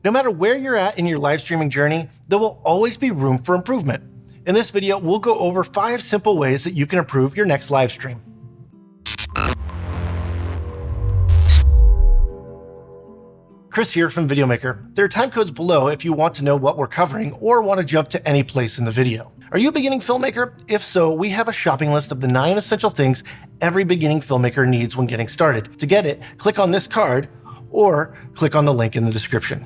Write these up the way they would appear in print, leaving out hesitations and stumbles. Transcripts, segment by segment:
No matter where you're at in your live streaming journey, there will always be room for improvement. In this video, we'll go over 5 simple ways that you can improve your next live stream. Chris here from Videomaker. There are time codes below if you want to know what we're covering or want to jump to any place in the video. Are you a beginning filmmaker? If so, we have a shopping list of the 9 essential things every beginning filmmaker needs when getting started. To get it, click on this card or click on the link in the description.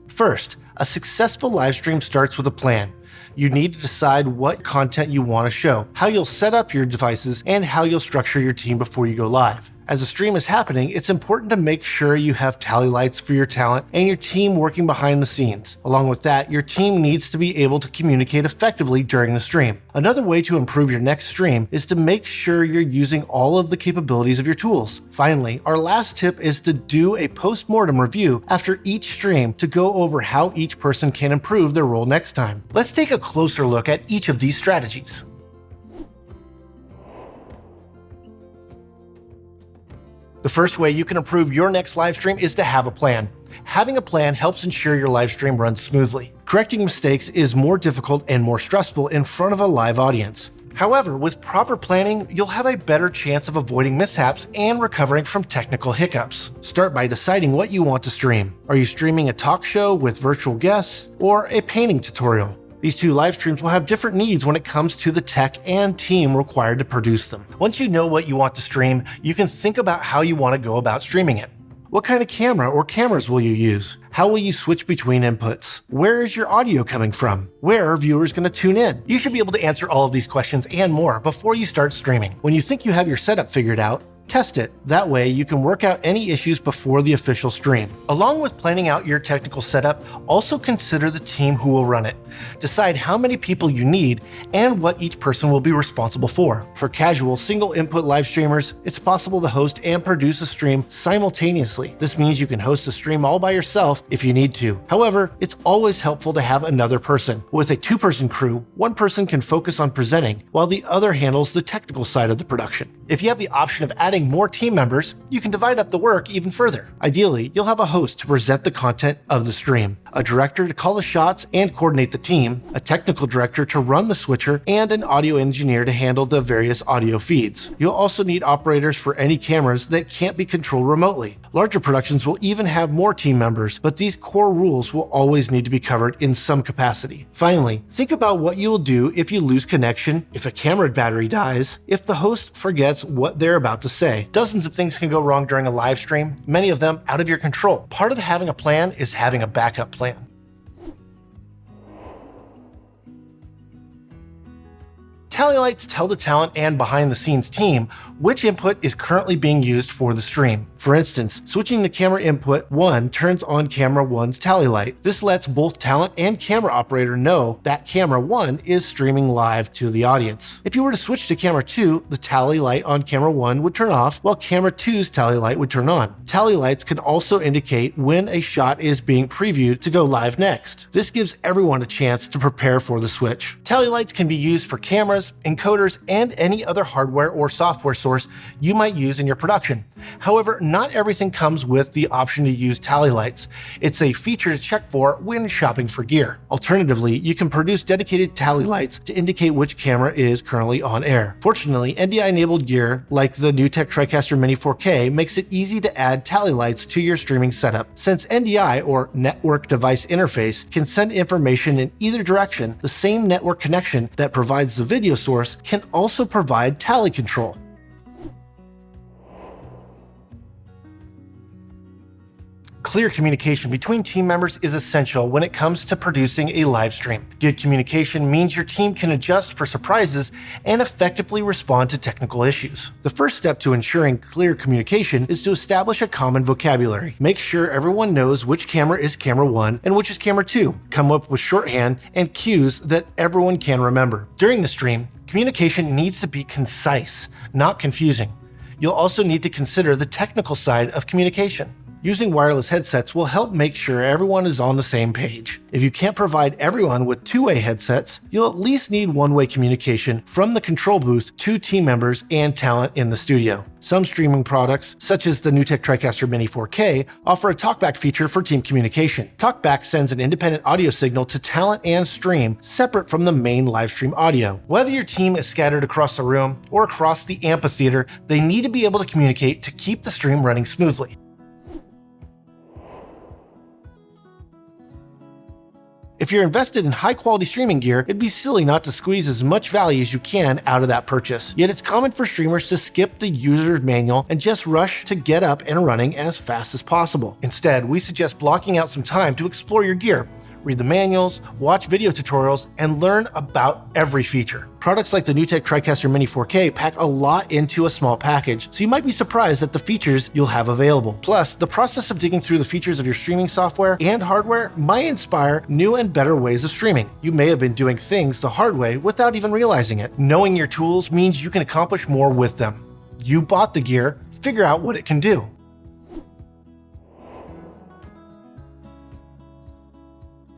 First, a successful live stream starts with a plan. You need to decide what content you want to show, how you'll set up your devices, and how you'll structure your team before you go live. As a stream is happening, it's important to make sure you have tally lights for your talent and your team working behind the scenes. Along with that, your team needs to be able to communicate effectively during the stream. Another way to improve your next stream is to make sure you're using all of the capabilities of your tools. Finally, our last tip is to do a post-mortem review after each stream to go over how each person can improve their role next time. Let's take a closer look at each of these strategies. The first way you can improve your next live stream is to have a plan. Having a plan helps ensure your live stream runs smoothly. Correcting mistakes is more difficult and more stressful in front of a live audience. However, with proper planning, you'll have a better chance of avoiding mishaps and recovering from technical hiccups. Start by deciding what you want to stream. Are you streaming a talk show with virtual guests or a painting tutorial? These 2 live streams will have different needs when it comes to the tech and team required to produce them. Once you know what you want to stream, you can think about how you want to go about streaming it. What kind of camera or cameras will you use? How will you switch between inputs? Where is your audio coming from? Where are viewers going to tune in? You should be able to answer all of these questions and more before you start streaming. When you think you have your setup figured out, test it. That way you can work out any issues before the official stream. Along with planning out your technical setup, also consider the team who will run it. Decide how many people you need and what each person will be responsible for. For casual single input live streamers, it's possible to host and produce a stream simultaneously. This means you can host a stream all by yourself if you need to. However, it's always helpful to have another person. With a 2-person crew, one person can focus on presenting while the other handles the technical side of the production. If you have the option of adding more team members, you can divide up the work even further. Ideally, you'll have a host to present the content of the stream, a director to call the shots and coordinate the team, a technical director to run the switcher, and an audio engineer to handle the various audio feeds. You'll also need operators for any cameras that can't be controlled remotely. Larger productions will even have more team members, but these core rules will always need to be covered in some capacity. Finally, think about what you will do if you lose connection, if a camera battery dies, if the host forgets what they're about to say. Dozens of things can go wrong during a live stream, many of them out of your control. Part of having a plan is having a backup plan. Tally lights tell the talent and behind-the-scenes team which input is currently being used for the stream. For instance, switching the camera input 1 turns on camera 1's tally light. This lets both talent and camera operator know that camera 1 is streaming live to the audience. If you were to switch to camera 2, the tally light on camera 1 would turn off, while camera 2's tally light would turn on. Tally lights can also indicate when a shot is being previewed to go live next. This gives everyone a chance to prepare for the switch. Tally lights can be used for cameras, encoders, and any other hardware or software source you might use in your production. However, not everything comes with the option to use tally lights. It's a feature to check for when shopping for gear. Alternatively, you can produce dedicated tally lights to indicate which camera is currently on air. Fortunately, NDI-enabled gear like the NewTek TriCaster Mini 4K makes it easy to add tally lights to your streaming setup. Since NDI, or Network Device Interface, can send information in either direction, the same network connection that provides the video source can also provide tally control. Clear communication between team members is essential when it comes to producing a live stream. Good communication means your team can adjust for surprises and effectively respond to technical issues. The first step to ensuring clear communication is to establish a common vocabulary. Make sure everyone knows which camera is camera 1 and which is camera 2. Come up with shorthand and cues that everyone can remember. During the stream, communication needs to be concise, not confusing. You'll also need to consider the technical side of communication. Using wireless headsets will help make sure everyone is on the same page. If you can't provide everyone with two-way headsets, you'll at least need one-way communication from the control booth to team members and talent in the studio. Some streaming products, such as the NewTek TriCaster Mini 4K, offer a talkback feature for team communication. Talkback sends an independent audio signal to talent and stream, separate from the main livestream audio. Whether your team is scattered across the room or across the amphitheater, they need to be able to communicate to keep the stream running smoothly. If you're invested in high-quality streaming gear, it'd be silly not to squeeze as much value as you can out of that purchase. Yet it's common for streamers to skip the user's manual and just rush to get up and running as fast as possible. Instead, we suggest blocking out some time to explore your gear, read the manuals, watch video tutorials, and learn about every feature. Products like the NewTek TriCaster Mini 4K pack a lot into a small package, so you might be surprised at the features you'll have available. Plus, the process of digging through the features of your streaming software and hardware might inspire new and better ways of streaming. You may have been doing things the hard way without even realizing it. Knowing your tools means you can accomplish more with them. You bought the gear, figure out what it can do.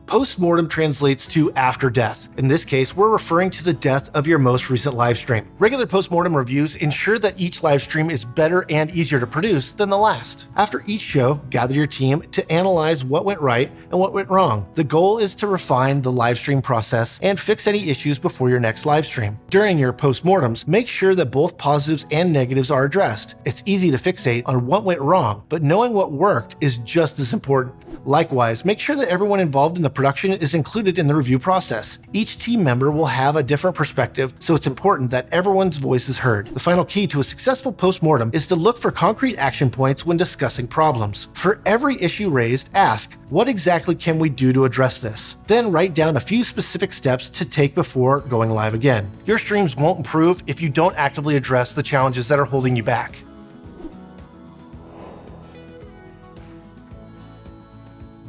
Post-mortem translates to after death. In this case, we're referring to the death of your most recent live stream. Regular post-mortem reviews ensure that each live stream is better and easier to produce than the last. After each show, gather your team to analyze what went right and what went wrong. The goal is to refine the live stream process and fix any issues before your next live stream. During your post-mortems, make sure that both positives and negatives are addressed. It's easy to fixate on what went wrong, but knowing what worked is just as important. Likewise, make sure that everyone involved in the production is included in the review process. Each team member will have a different perspective, so it's important that everyone's voice is heard. The final key to a successful post-mortem is to look for concrete action points when discussing problems. For every issue raised, ask, what exactly can we do to address this? Then write down a few specific steps to take before going live again. Your streams won't improve if you don't actively address the challenges that are holding you back.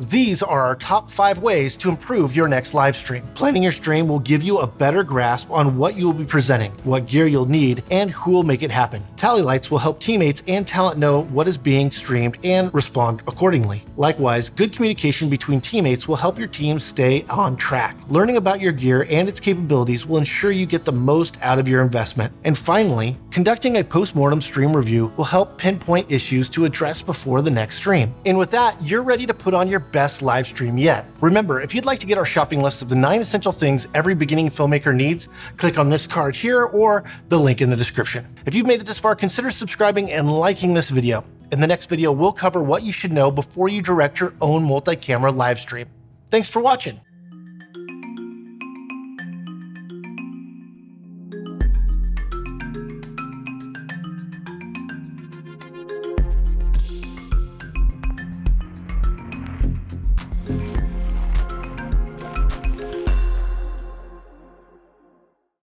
These are our top 5 ways to improve your next live stream. Planning your stream will give you a better grasp on what you will be presenting, what gear you'll need, and who will make it happen. Tally lights will help teammates and talent know what is being streamed and respond accordingly. Likewise, good communication between teammates will help your team stay on track. Learning about your gear and its capabilities will ensure you get the most out of your investment. And finally, conducting a post-mortem stream review will help pinpoint issues to address before the next stream. And with that, you're ready to put on your best live stream yet. Remember, if you'd like to get our shopping list of the 9 essential things every beginning filmmaker needs, click on this card here or the link in the description. If you've made it this far, consider subscribing and liking this video. In the next video, we'll cover what you should know before you direct your own multi-camera live stream. Thanks for watching.